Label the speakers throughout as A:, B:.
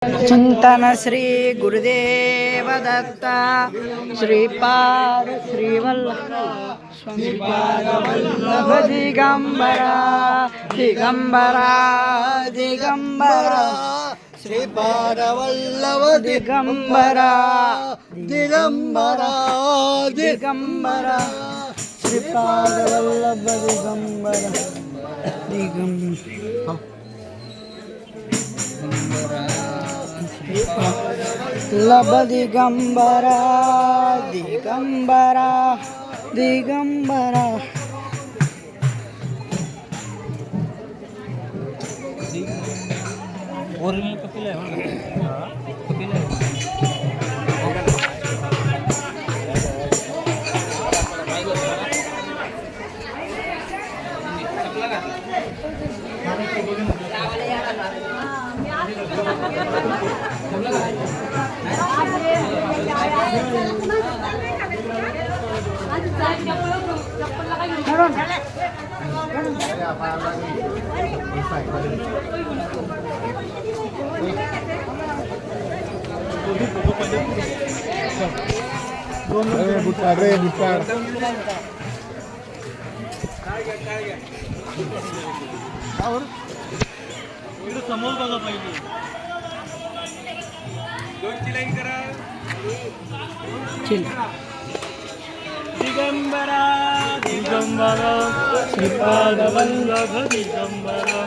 A: चिंतन श्री गुरुदेव दत्ता श्रीपाद श्रीवल्लभ श्रीपाद वल्लभ दिगंबरा दिगंबरा दिगंबरा
B: श्रीपाद वल्लभ
A: दिगंबरा
B: दिगंबरा
A: दिगंबरा श्रीपाद वल्लभ दिगंबरा दिगंबरा लब दिगंबरा दिगंबरा दिगंबरा
C: ओरिजिनल कपिल आहे कपिल आहे समोर बघा पाहिजे दोनची लाईन करा दिगंबरा दिगंबरा श्रीपाद वल्लभ दिगंबरा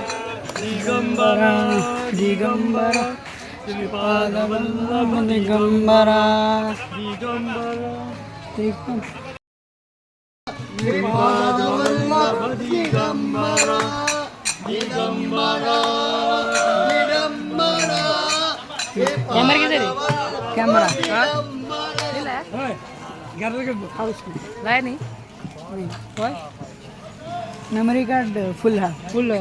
C: दिगंबरा
A: दिगंबरा श्रीपाद वल्लभ दिगंबरा
B: दिगंबरा
A: श्रीपाद
B: वल्लभ दिगंबरा दिगंबरा
A: कैमरा किधर है कैमरा लाया नहीं मेमोरी कार्ड फुल है फुल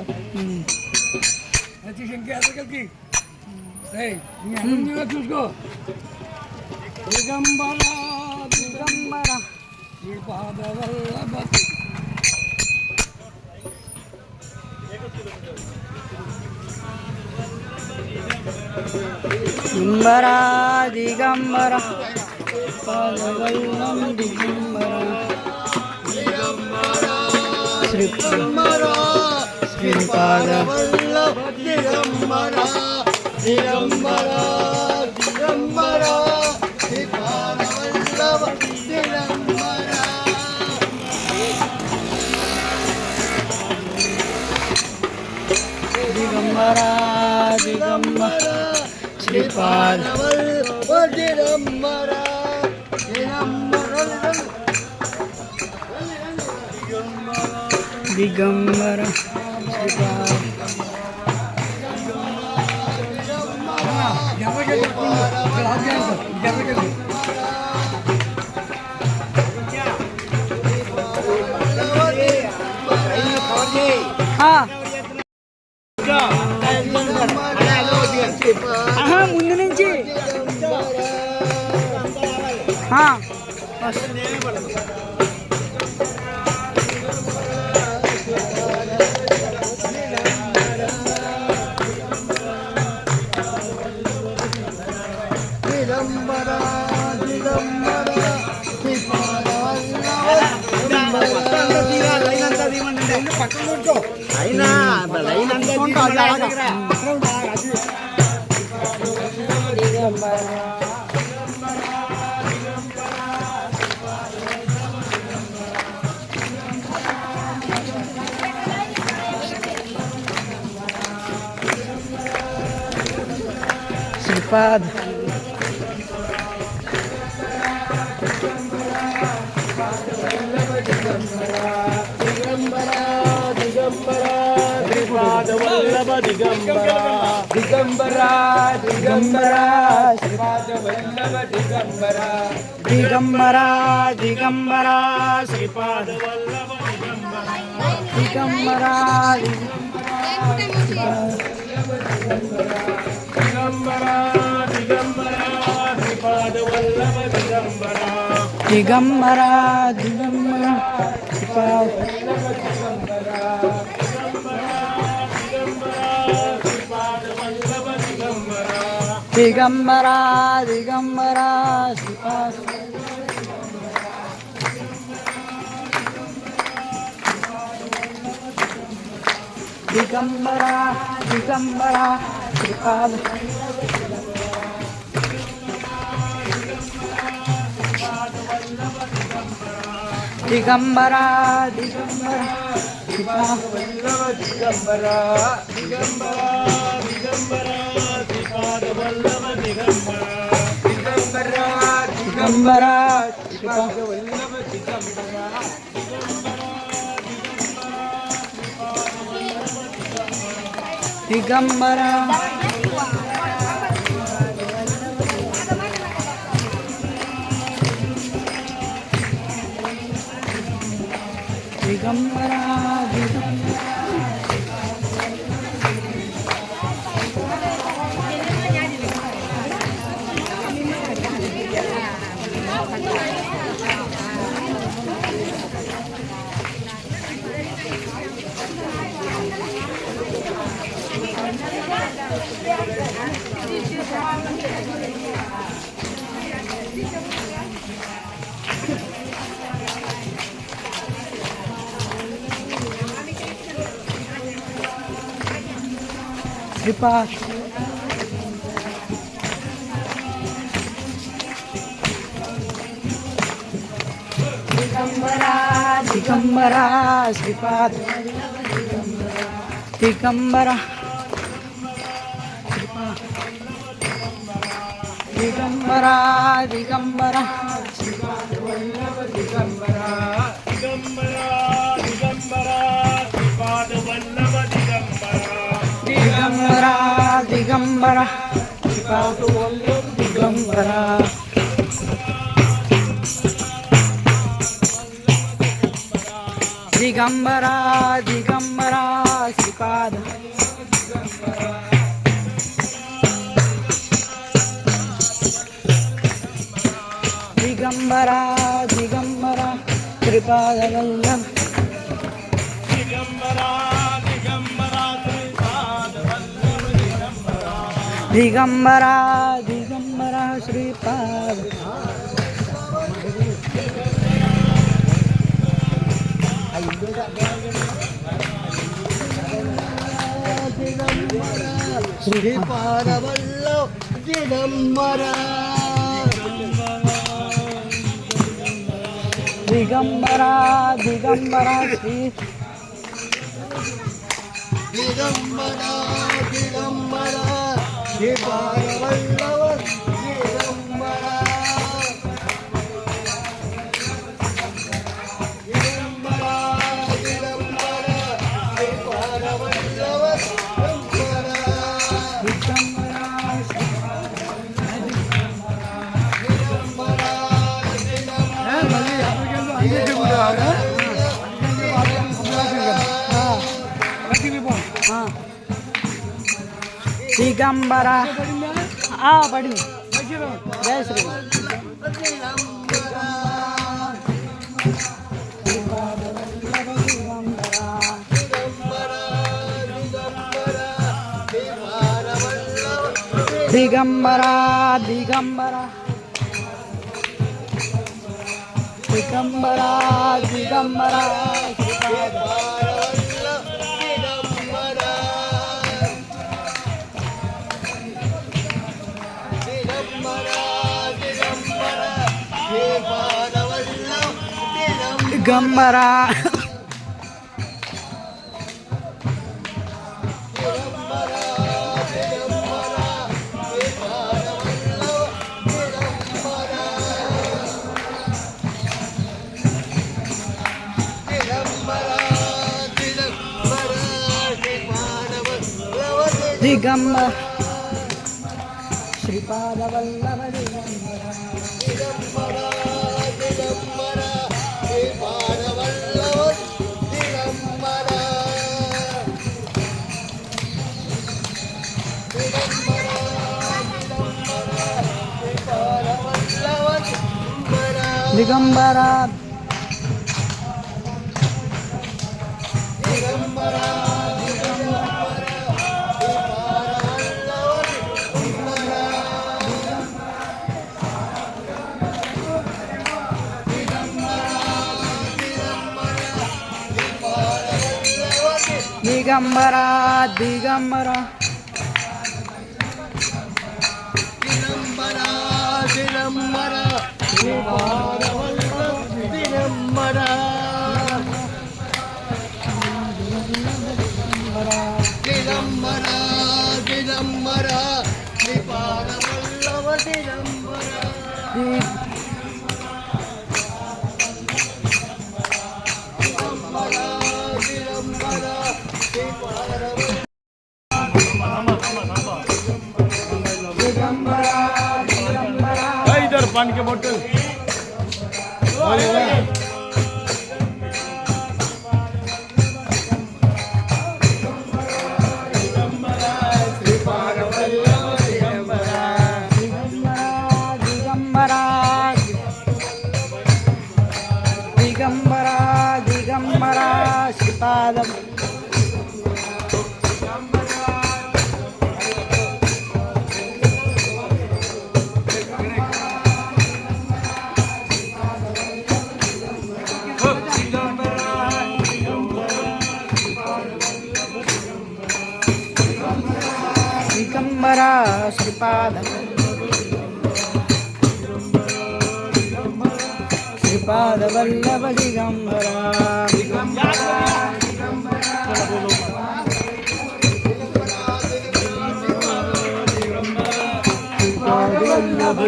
B: दिगंबरा
A: दिगंबरा
B: श्रीपाद वल्लभ
A: दिगंबरा दिगंबरा श्रीपाद वल्लभ दिगंबरा श्रीपाद
B: वल्लभ दिगंबरा दिगंबरा दिगंबरा श्रीपाद वल्लभ दिगंबरा
A: दिगंबरा दिगंबरा श्रीपाद
B: वल्लभ दिगंबरा
A: दिगंबरा श्रीपाद हाँ ముందు నుంచి
B: दिगंबरा दिगंबरा श्रीपाद అయినా లైన్
A: श्रीपाद
B: श्रीपाद वल्लभ दिगंबरा दिगंबरा दिगंबरा श्रीपाद वल्लभ दिगंबरा
A: दिगंबरा दिगंबरा श्रीपाद वल्लभ दिगंबरा
B: दिगंबरा दिगंबरा श्रीपाद वल्लभ दिगंबरा
A: दिगंबरा दिगंबरा श्रीपाद दिगंबरा दिगंबरा श्रीपाद दिगंबरा दिगंबरा श्रीपाद दिगंबरा दिगंबरा श्रीपाद
B: दिगंबरा दिगंबरा दिगंबरा श्रीपाद वल्लभ दिगंबरा दिगंबरा
A: दिगंबरा
B: श्रीपाद वल्लभ दिगंबरा
A: दिगंबरा दिगंबरा दिगंबरा श्रीपाद दिगंबरा दिगंबरा श्रीपाद दिगंबरा दिगंबरा दिगंबरा
B: श्रीपाद वल्लभ दिगंबरा दिगंबरा दिगंबरा श्रीपाद वल्लभ दिगंबरा
A: दिगंबरा दिगंबरा श्रीपाद वल्लभ दिगंबरा दिगंबरा दिगंबरा श्रीपाद दिगंबरा दिगंबरा श्रीपाद वल्लभ
B: दिगंबरा दिगंबरा श्रीपाद वल्लभ दिगंबरा
A: दिगंबरा दिगंबरा श्रीपाद
B: श्रीपाद वल्लभ दिगंबरा
A: दिगंबरा दिगंबरा श्री
B: दिगंबरा दिगंबरा श्रीपाद वल्लभ दिगंबरा दिगंबरा दिगंबरा श्रीपाद वल्लभ
A: दिगंबरा पड़ी जय श्री दिगंबरा दिगंबरा दिगंबरा दिगंबरा दिगंबरा दिगंबर श्रीपाद वल्लभ दिगंबरा
B: दिगंबरा दिगंबरा श्रीपाद वल्लभ दिगंबरा दिगंबरा दिगंबरा श्रीपाद वल्लभ दिगंबरा
A: दिगंबरा
B: दिगंबरा
A: दिगंबरा दिगंबरा
B: दिगंबरा दिगंबरा श्रीपादवल्लभ दिगंबरा दिगंबरा दिगंबरा श्रीपादवल्लभ दिगंबरा दिगंबरा
C: इधर पानी के बोतल
A: दिगंबरा दिगंबरा श्रीपादम दिगंबरा श्रीपादम श्रीपादवल्लभ दिगंबरा श्रीपादवल्लभ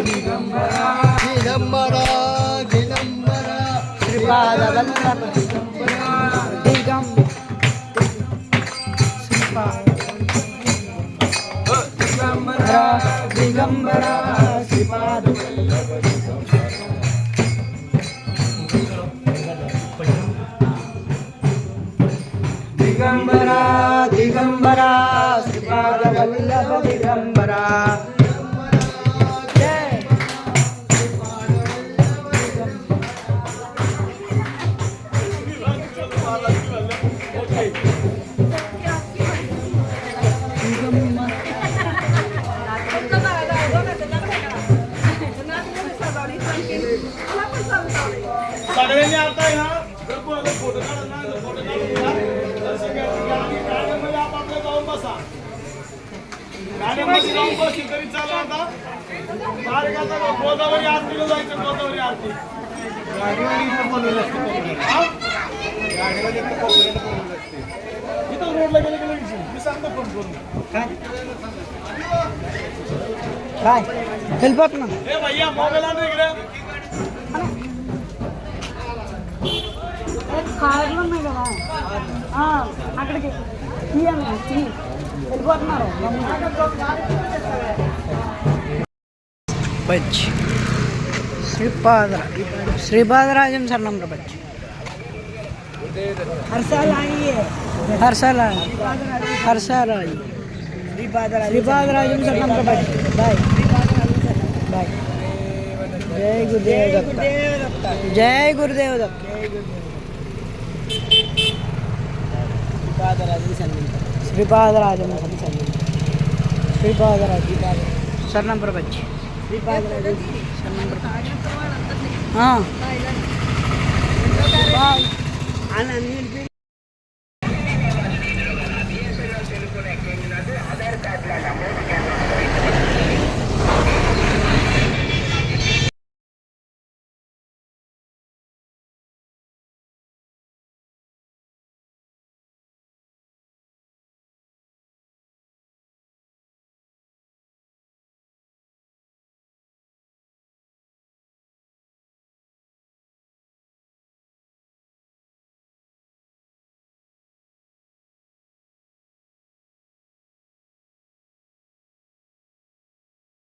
A: दिगंबरा
B: दिगंबरा दिगंबरा
A: श्रीपादवल्लभ दिगंबरा दिगंबरा श्रीपादवल्लभ दिगंबरा दिगंबरा श्रीपादवल्लभ दिगंबरा
C: सगळ्यांनी आता ह्या फोटो काढा फोटो गाड्यामध्ये आपापल्या जाऊन बसा गाड्यामध्ये जाऊन बसली तरी चालू आता मार्ग आता गोदावरी आरतीला जायचं गोदावरी आरती इथं रोडला गेले गेले मी सांगतो फोन करून
A: काय हेल्प ना
C: ए भैया मोबाईल आण इकडे
A: కారణం ఉన్నాయి కదా అక్కడికి తీయండి వెళ్ళిపోతున్నారు బచ్ श्रीपादराजम सर नाम का बच्चे हर साल आइए हर साल आइए श्रीपादराजम सर नाम का बच्चे बाय बाय जय गुरुदेव दत्त जय गुरुदेव दत्त श्रीपादराजम सर नंबर बच्चे श्रीपादराजम सर नंबर हाँ